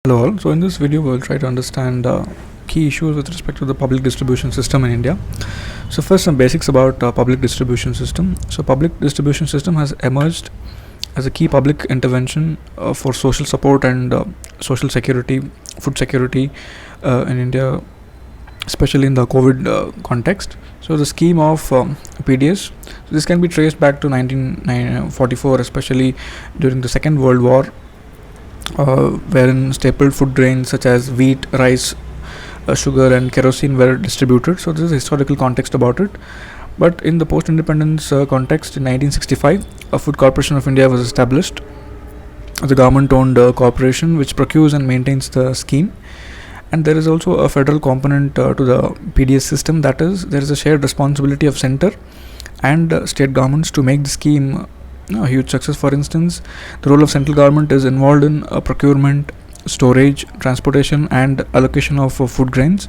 Hello all. So in this video we'll try to understand key issues with respect to the public distribution system in India. So first some basics about public distribution system. So public distribution system has emerged as a key public intervention for social support and social security, food security in India, especially in the COVID context. So the scheme of PDS, so this can be traced back to 1944, especially during the Second World War, wherein staple food grains such as wheat, rice, sugar and kerosene were distributed. So this is historical context about it. But in the post-independence context, in 1965, a Food Corporation of India was established, the government-owned corporation which procures and maintains the scheme. And there is also a federal component to the PDS system, that is, there is a shared responsibility of center and state governments to make the scheme a huge success. For instance, the role of central government is involved in procurement, storage, transportation and allocation of food grains.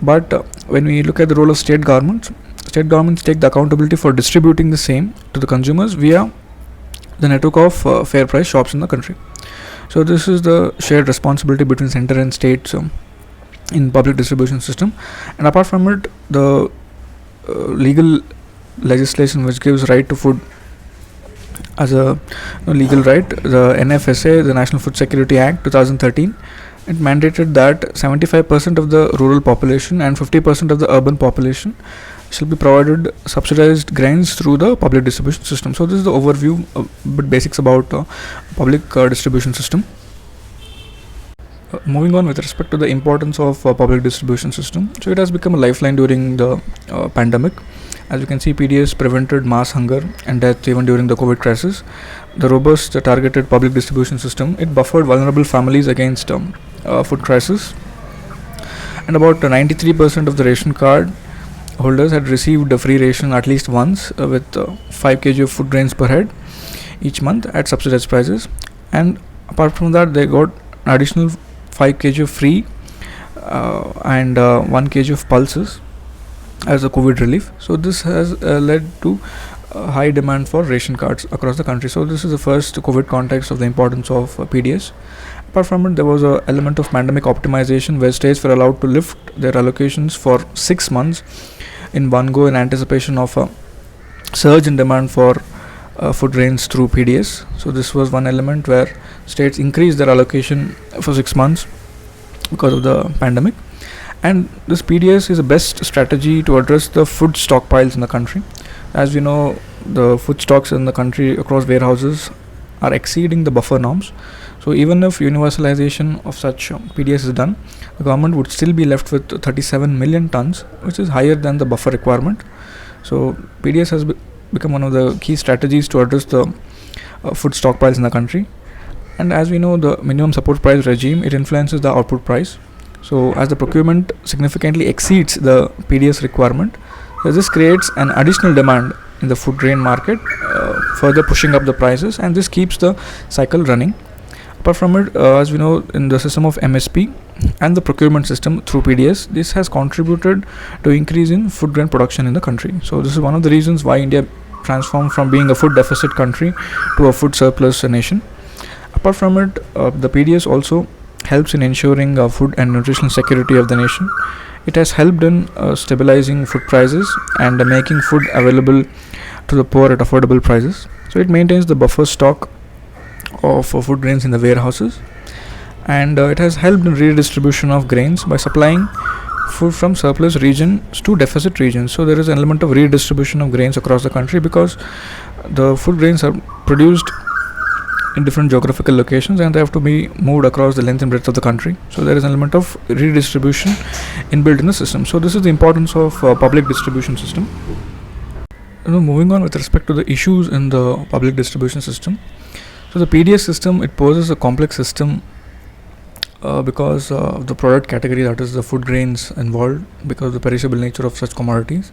But when we look at the role of state governments take the accountability for distributing the same to the consumers via the network of fair price shops in the country. So this is the shared responsibility between center and states in public distribution system. And apart from it, the legal legislation which gives right to food as a legal right, the NFSA, the National Food Security Act 2013, it mandated that 75% of the rural population and 50% of the urban population shall be provided subsidized grains through the public distribution system. So this is the overview, but basics about public distribution system. Moving on with respect to the importance of public distribution system, so it has become a lifeline during the pandemic. As you can see, PDS prevented mass hunger and death even during the COVID crisis. The robust targeted public distribution system, it buffered vulnerable families against food crisis, and about 93% of the ration card holders had received a free ration at least once, with 5 kg of food grains per head each month at subsidized prices. And apart from that, they got an additional 5 kg of free and 1 kg of pulses as a COVID relief. So this has led to high demand for ration cards across the country. So this is the first COVID context of the importance of PDS. Apart from it, there was an element of pandemic optimization where states were allowed to lift their allocations for 6 months in one go in anticipation of a surge in demand for food grains through PDS. So this was one element where states increased their allocation for 6 months because of the pandemic. And this PDS is the best strategy to address the food stockpiles in the country. As we know, the food stocks in the country across warehouses are exceeding the buffer norms. So even if universalization of such PDS is done, the government would still be left with 37 million tons, which is higher than the buffer requirement. So PDS has become one of the key strategies to address the food stockpiles in the country. And as we know, the minimum support price regime, it influences the output price. So as the procurement significantly exceeds the PDS requirement, this creates an additional demand in the food grain market, further pushing up the prices, and this keeps the cycle running. Apart from it, as we know, in the system of MSP and the procurement system through PDS, this has contributed to increase in food grain production in the country. So this is one of the reasons why India transformed from being a food deficit country to a food surplus nation. Apart from it, the PDS also helps in ensuring food and nutritional security of the nation. It has helped in stabilizing food prices and making food available to the poor at affordable prices. So it maintains the buffer stock of food grains in the warehouses, and it has helped in redistribution of grains by supplying food from surplus regions to deficit regions. So there is an element of redistribution of grains across the country because the food grains are produced in different geographical locations and they have to be moved across the length and breadth of the country. So there is an element of redistribution inbuilt in the system. So this is the importance of public distribution system. Moving on with respect to the issues in the public distribution system. So the PDS system, it poses a complex system because of the product category, that is the food grains involved, because of the perishable nature of such commodities,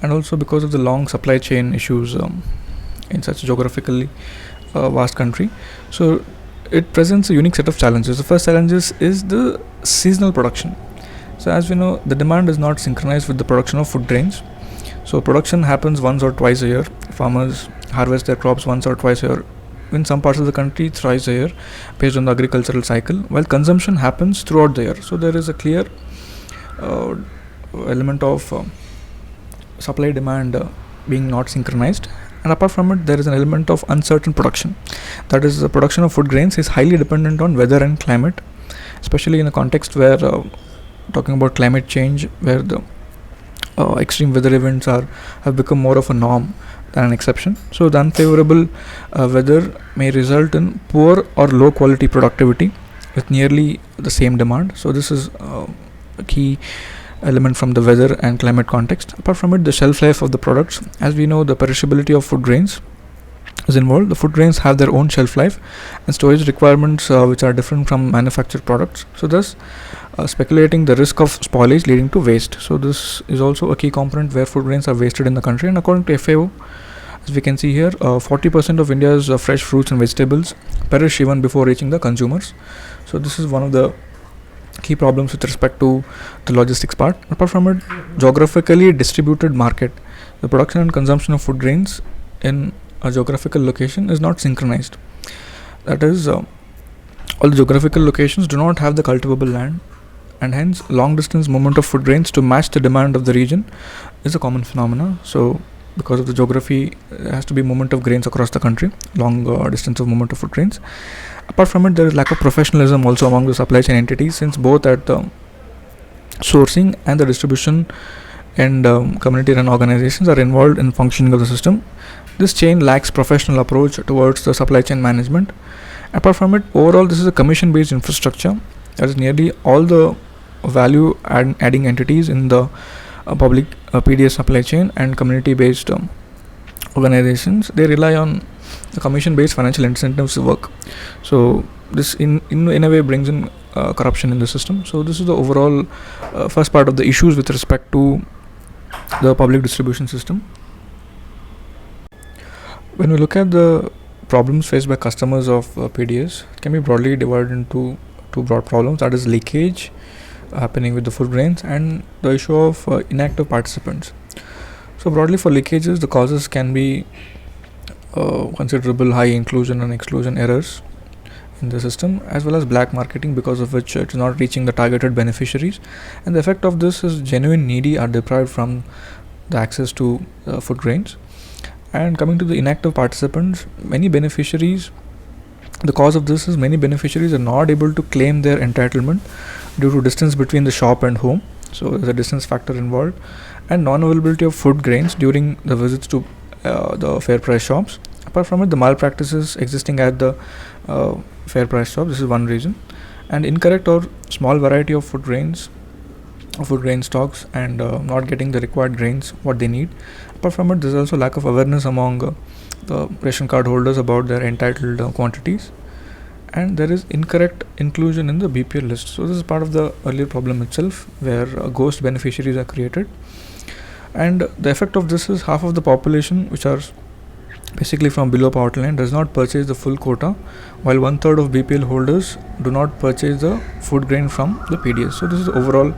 and also because of the long supply chain issues in such geographically vast country. So it presents a unique set of challenges. The first challenge is the seasonal production. So as we know, the demand is not synchronized with the production of food grains. So production happens once or twice a year. Farmers harvest their crops once or twice a year in some parts of the country thrice a year based on the agricultural cycle, while consumption happens throughout the year. So there is a clear uh, element of supply demand being not synchronized. And apart from it, there is an element of uncertain production. That is, the production of food grains is highly dependent on weather and climate, especially in a context where talking about climate change, where the extreme weather events have become more of a norm than an exception. So the unfavorable weather may result in poor or low quality productivity with nearly the same demand. So this is a key element from the weather and climate context. Apart from it, the shelf life of the products. As we know, the perishability of food grains is involved. The food grains have their own shelf life and storage requirements which are different from manufactured products. So thus speculating the risk of spoilage leading to waste. So this is also a key component where food grains are wasted in the country. And according to FAO, as we can see here, 40% of India's fresh fruits and vegetables perish even before reaching the consumers. So this is one of the key problems with respect to the logistics part. Apart from it, geographically distributed market. The production and consumption of food grains in a geographical location is not synchronized. That is, all the geographical locations do not have the cultivable land, and hence long distance movement of food grains to match the demand of the region is a common phenomena. So because of the geography, there has to be movement of grains across the country, long distance of movement of food grains. Apart from it, there is lack of professionalism also among the supply chain entities, since both at the sourcing and the distribution and community run organizations are involved in functioning of the system. This chain lacks professional approach towards the supply chain management. Apart from it, overall this is a commission based infrastructure. That is, nearly all the value adding entities in the public PDS supply chain and community based organizations, they rely on the commission based financial incentives to work. So this in a way brings in corruption in the system. So this is the overall first part of the issues with respect to the public distribution system. When we look at the problems faced by customers of PDS, it can be broadly divided into two broad problems. That is, leakage happening with the food grains and the issue of inactive participants. So broadly, for leakages, the causes can be considerable high inclusion and exclusion errors in the system, as well as black marketing, because of which it is not reaching the targeted beneficiaries. And the effect of this is genuine needy are deprived from the access to food grains. And coming to the inactive participants, many beneficiaries, the cause of this is many beneficiaries are not able to claim their entitlement due to distance between the shop and home. So there's a distance factor involved, and non-availability of food grains during the visits to the fair price shops. Apart from it, the malpractices existing at the fair price shops, this is one reason, and incorrect or small variety of food grain stocks, and not getting the required grains what they need. Apart from it, there is also lack of awareness among the ration card holders about their entitled quantities, and there is incorrect inclusion in the BPL list. So this is part of the earlier problem itself, where ghost beneficiaries are created, and the effect of this is half of the population, which are basically from below poverty line, does not purchase the full quota, while 1/3 of BPL holders do not purchase the food grain from the PDS. So this is overall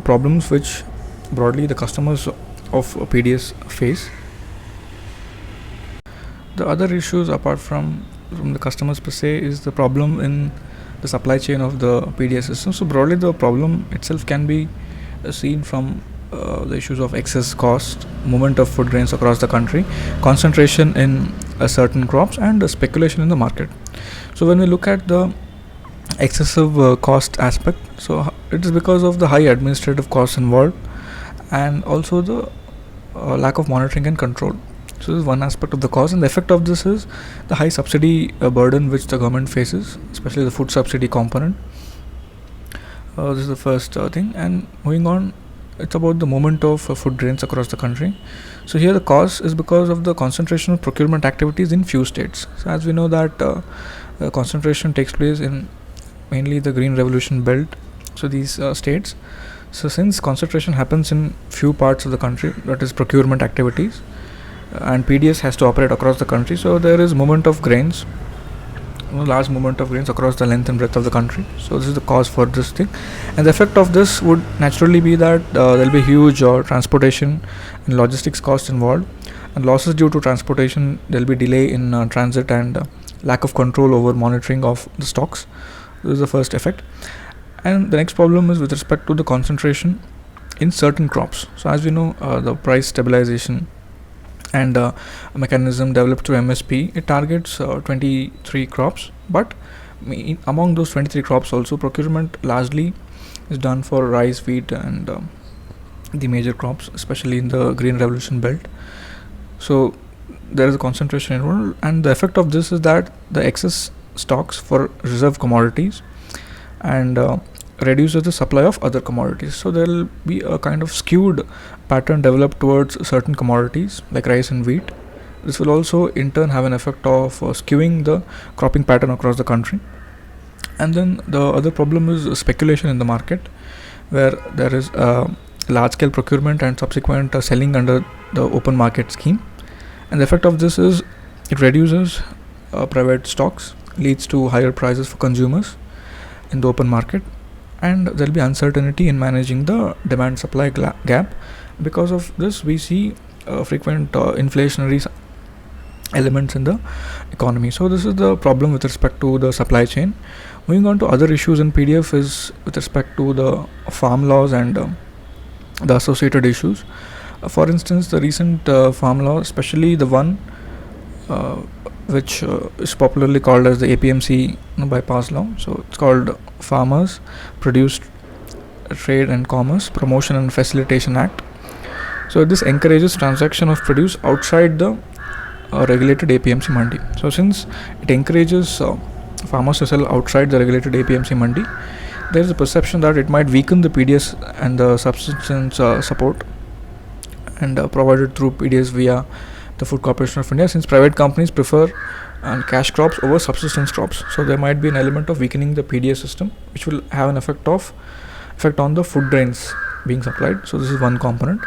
problems which broadly the customers of PDS face. The other issues apart from the customers per se is the problem in the supply chain of the PDS system. So broadly, the problem itself can be seen from the issues of excess cost, movement of food grains across the country, concentration in certain crops, and speculation in the market. So when we look at the excessive cost aspect, so it is because of the high administrative costs involved, and also the lack of monitoring and control. So this is one aspect of the cost, and the effect of this is the high subsidy burden which the government faces, especially the food subsidy component. This is the first thing, and moving on, it's about the movement of food grains across the country. So here the cause is because of the concentration of procurement activities in few states. So as we know that concentration takes place in mainly the Green Revolution belt, so these states. So since concentration happens in few parts of the country, that is procurement activities, and PDS has to operate across the country, so there is movement of grains, large movement of grains across the length and breadth of the country. So this is the cause for this thing, and the effect of this would naturally be that there will be huge transportation and logistics costs involved, And losses due to transportation, there will be delay in transit and lack of control over monitoring of the stocks. This is the first effect. And the next problem is with respect to the concentration in certain crops. So as we know, the price stabilization and a mechanism developed through MSP, it targets 23 crops, but among those 23 crops also procurement largely is done for rice, wheat and the major crops, especially in the green revolution belt. So there is a concentration involved, and the effect of this is that the excess stocks for reserve commodities and reduces the supply of other commodities. So there will be a kind of skewed pattern developed towards certain commodities like rice and wheat. This will also in turn have an effect of skewing the cropping pattern across the country. And then the other problem is speculation in the market, where there is large scale procurement and subsequent selling under the open market scheme. And the effect of this is it reduces private stocks, leads to higher prices for consumers in the open market, and there will be uncertainty in managing the demand supply gap. Because of this, we see frequent inflationary elements in the economy. So this is the problem with respect to the supply chain. Moving on to other issues in PDF is with respect to the farm laws and the associated issues. For instance, the recent farm law, especially the one which is popularly called as the APMC bypass law. So it's called Farmers, Produce, Trade and Commerce Promotion and Facilitation Act. So this encourages transaction of produce outside the regulated APMC mandi. So since it encourages farmers to sell outside the regulated APMC mandi, there is a perception that it might weaken the PDS and the subsistence support and provided through PDS via the Food Corporation of India, since private companies prefer cash crops over subsistence crops. So there might be an element of weakening the PDS system, which will have an effect on the food grains being supplied. So this is one component.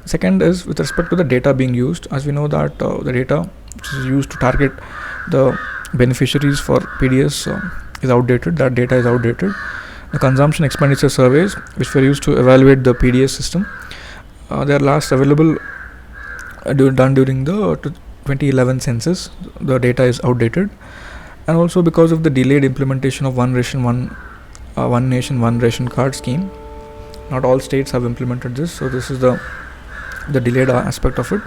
Second is with respect to the data being used. As we know that the data which is used to target the beneficiaries for PDS is outdated. That data is outdated. The consumption expenditure surveys which were used to evaluate the PDS system, they are last available done during the 2011 census. The data is outdated, and also because of the delayed implementation of one nation one ration card scheme, not all states have implemented this. So this is the delayed aspect of it.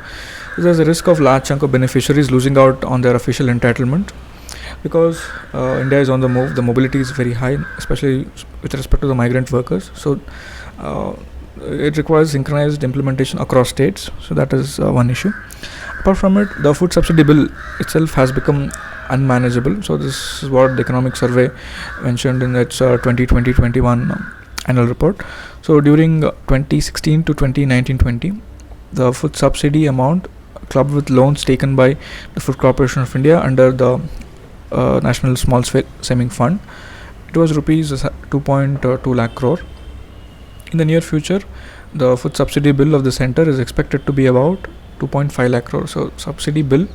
There's a risk of large chunk of beneficiaries losing out on their official entitlement, because India is on the move. The mobility is very high, especially with respect to the migrant workers. So it requires synchronized implementation across states. So that is one issue. Apart from it, the food subsidy bill itself has become unmanageable. So this is what the economic survey mentioned in its 2020-21 annual report. So during 2016 to 2019-20, the food subsidy amount clubbed with loans taken by the Food Corporation of India under the National Small Saving Fund, it was rupees 2.2 lakh crore. In the near future, the food subsidy bill of the center is expected to be about 2.5 lakh crore. So subsidy bill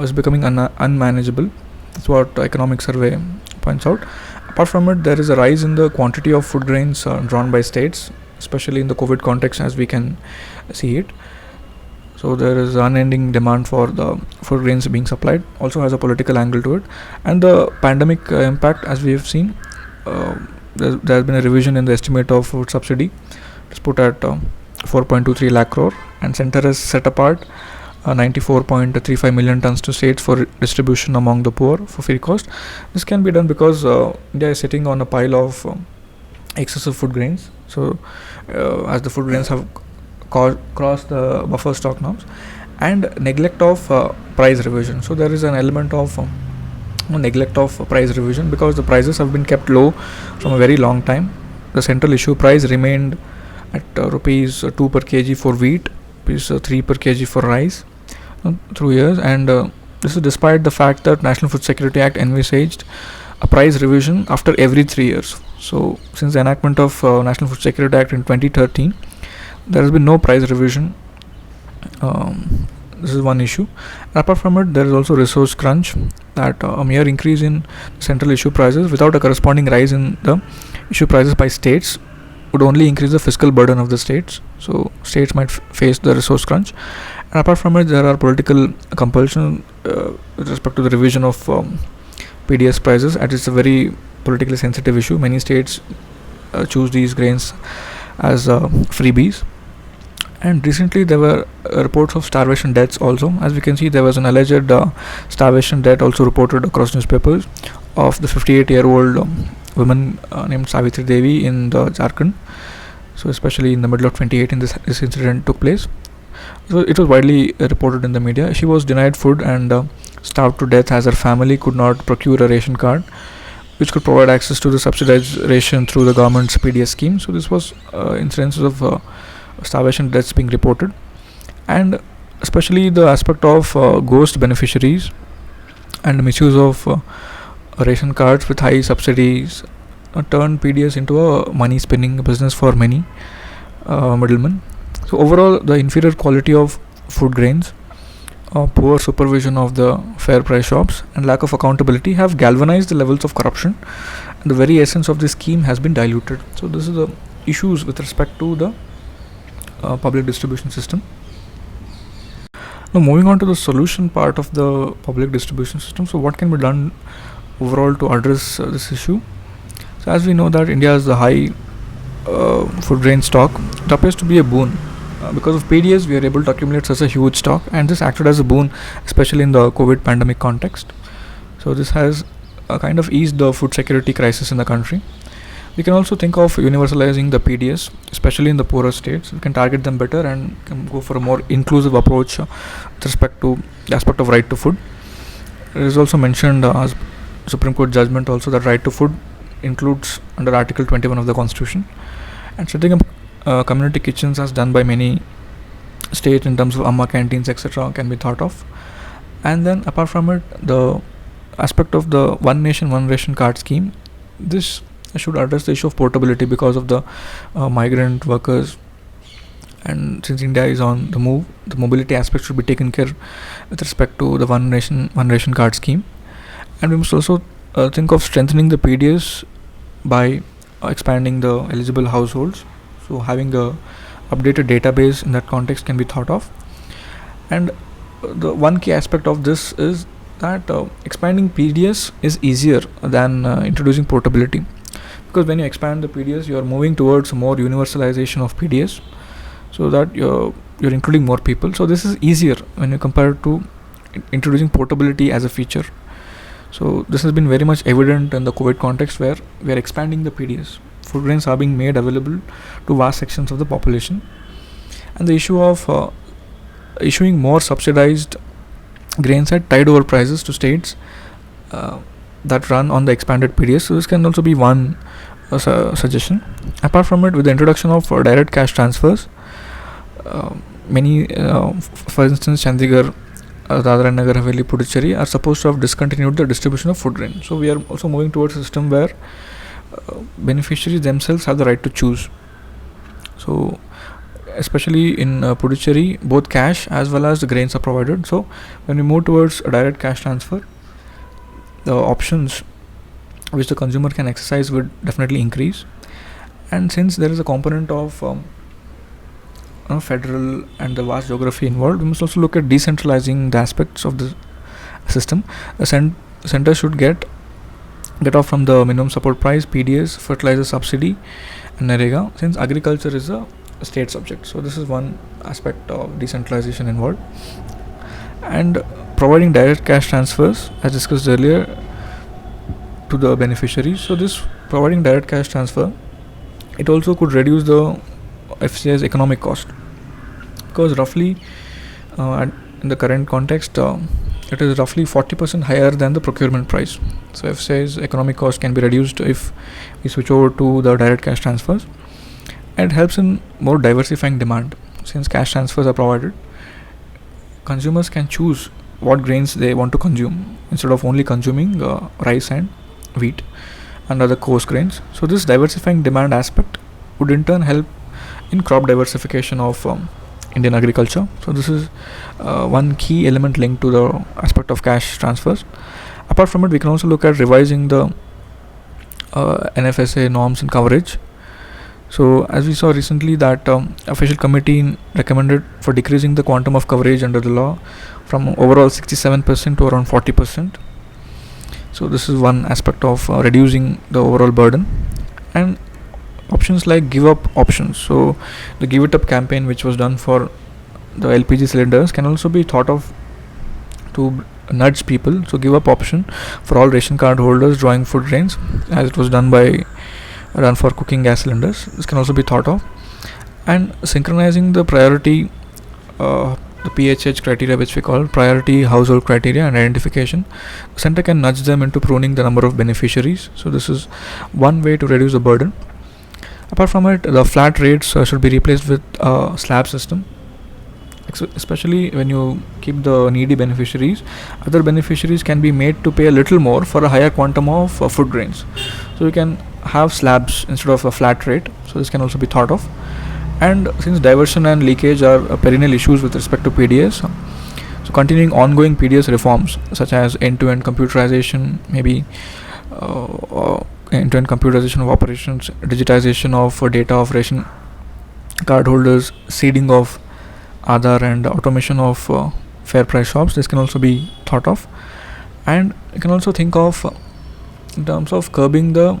is becoming unmanageable. That's what the economic survey points out. Apart from it, there is a rise in the quantity of food grains drawn by states, especially in the COVID context, as we can see it. So there is unending demand for the food grains being supplied. Also has a political angle to it, and the pandemic impact, as we have seen. There has been a revision in the estimate of food subsidy. It's put at 4.23 lakh crore, and center has set apart 94.35 million tons to states for distribution among the poor for free cost. This can be done because India is sitting on a pile of excessive food grains. So as the food grains have crossed the buffer stock norms, and neglect of price revision. So there is an element of neglect of price revision, because the prices have been kept low from a very long time. The central issue price remained at rupees 2 per kg for wheat, rupees 3 per kg for rice through years, and this is despite the fact that National Food Security Act envisaged a price revision after every 3 years. So since the enactment of National Food Security Act in 2013, there has been no price revision. This is one issue. Apart from it, there is also resource crunch, that a mere increase in central issue prices without a corresponding rise in the issue prices by states would only increase the fiscal burden of the states. So states might face the resource crunch, And apart from it, there are political compulsion with respect to the revision of PDS prices, as it's a very politically sensitive issue. Many states choose these grains as freebies. And recently there were reports of starvation deaths also. As we can see, there was an alleged starvation death also reported across newspapers of the 58-year-old woman named Savitri Devi in the Jharkhand. So especially in the middle of 2018, this incident took place. So it was widely reported in the media. She was denied food and starved to death as her family could not procure a ration card which could provide access to the subsidized ration through the government's PDS scheme. So this was incidences of starvation deaths being reported, and especially the aspect of ghost beneficiaries and misuse of ration cards with high subsidies turned PDS into a money spinning business for many middlemen. So overall, the inferior quality of food grains, poor supervision of the fair price shops, and lack of accountability have galvanized the levels of corruption, and the very essence of this scheme has been diluted. So this is the issues with respect to the public distribution system. Now moving on to the solution part of the public distribution system. So what can be done overall to address this issue? So as we know that India has a high food grain stock, it appears to be a boon. Because of PDS, we are able to accumulate such a huge stock, and this acted as a boon, especially in the COVID pandemic context. So this has kind of eased the food security crisis in the country. We can also think of universalizing the PDS, especially in the poorer states. We can target them better and can go for a more inclusive approach with respect to the aspect of right to food. It is also mentioned as Supreme Court judgment also that right to food includes under Article 21 of the Constitution, and setting up community kitchens as done by many states in terms of Amma canteens etc. can be thought of. And then apart from it, the aspect of the One Nation One Ration card scheme, this should address the issue of portability because of the migrant workers, and since India is on the move, the mobility aspect should be taken care with respect to the One Nation One Ration card scheme. And we must also think of strengthening the PDS by expanding the eligible households. So having a updated database in that context can be thought of. And the one key aspect of this is that expanding PDS is easier than introducing portability, because when you expand the PDS, you are moving towards more universalization of PDS, so that you're including more people. So this is easier when you compare it to introducing portability as a feature. So this has been very much evident in the COVID context, where we are expanding the PDS. Food grains are being made available to vast sections of the population, and the issue of issuing more subsidized grains at tied over prices to states that run on the expanded PDS. So this can also be one suggestion. Apart from it, with the introduction of direct cash transfers, many, for instance, Chandigarh, Dadra and Nagar Haveli, Puducherry are supposed to have discontinued the distribution of food grain. So we are also moving towards a system where beneficiaries themselves have the right to choose. So especially in Puducherry, both cash as well as the grains are provided. So when we move towards a direct cash transfer, the options which the consumer can exercise would definitely increase. And since there is a component of federal and the vast geography involved, we must also look at decentralizing the aspects of the system. The center should get off from the minimum support price, PDS, fertilizer subsidy, and NREGA, since agriculture is a state subject. So this is one aspect of decentralization involved. And providing direct cash transfers, as discussed earlier, to the beneficiaries. So this providing direct cash transfer, it also could reduce the FCI's economic cost, because roughly in the current context, it is roughly 40% higher than the procurement price. So FCI's economic cost can be reduced if we switch over to the direct cash transfers, and it helps in more diversifying demand. Since cash transfers are provided, consumers can choose what grains they want to consume instead of only consuming rice and wheat and other coarse grains. So this diversifying demand aspect would in turn help in crop diversification of Indian agriculture. So this is one key element linked to the aspect of cash transfers. Apart from it, we can also look at revising the NFSA norms and coverage. So as we saw recently that official committee recommended for decreasing the quantum of coverage under the law from overall 67% to around 40%. So this is one aspect of reducing the overall burden. And options like give up options, so the give it up campaign which was done for the LPG cylinders can also be thought of to nudge people. So give up option for all ration card holders drawing food grains, as it was done for cooking gas cylinders. This can also be thought of. And synchronizing the priority, the PHH criteria, which we call priority household criteria and identification, the center can nudge them into pruning the number of beneficiaries. So this is one way to reduce the burden. Apart from it, the flat rates should be replaced with a slab system, especially when you keep the needy beneficiaries. Other beneficiaries can be made to pay a little more for a higher quantum of food grains. So you can have slabs instead of a flat rate. So this can also be thought of. And since diversion and leakage are perennial issues with respect to PDS, so continuing ongoing PDS reforms such as end-to-end computerization, maybe end-to-end computerization of operations, digitization of data of ration card holders, seeding of Aadhaar, and automation of fair price shops, this can also be thought of. And you can also think of in terms of curbing the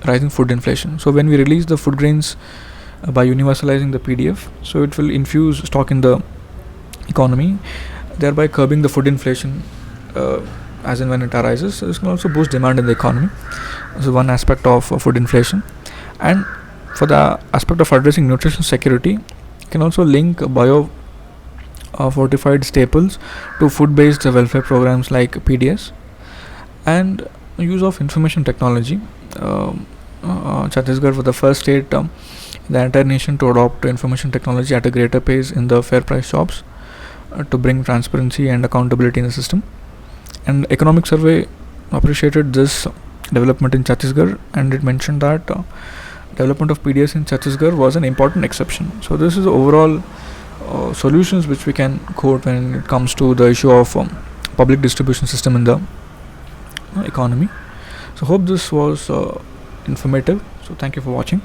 rising food inflation. So when we release the food grains by universalizing the PDF, so it will infuse stock in the economy, thereby curbing the food inflation as and when it arises. So this can also boost demand in the economy. This is one aspect of food inflation. And for the aspect of addressing nutrition security, you can also link bio fortified staples to food-based welfare programs like PDS. And use of information technology. Chhattisgarh was the first state in the entire nation to adopt information technology at a greater pace in the fair price shops to bring transparency and accountability in the system. And Economic Survey appreciated this development in Chhattisgarh, and it mentioned that development of PDS in Chhattisgarh was an important exception. So this is overall solutions which we can quote when it comes to the issue of public distribution system in the economy. So hope this was informative. So thank you for watching.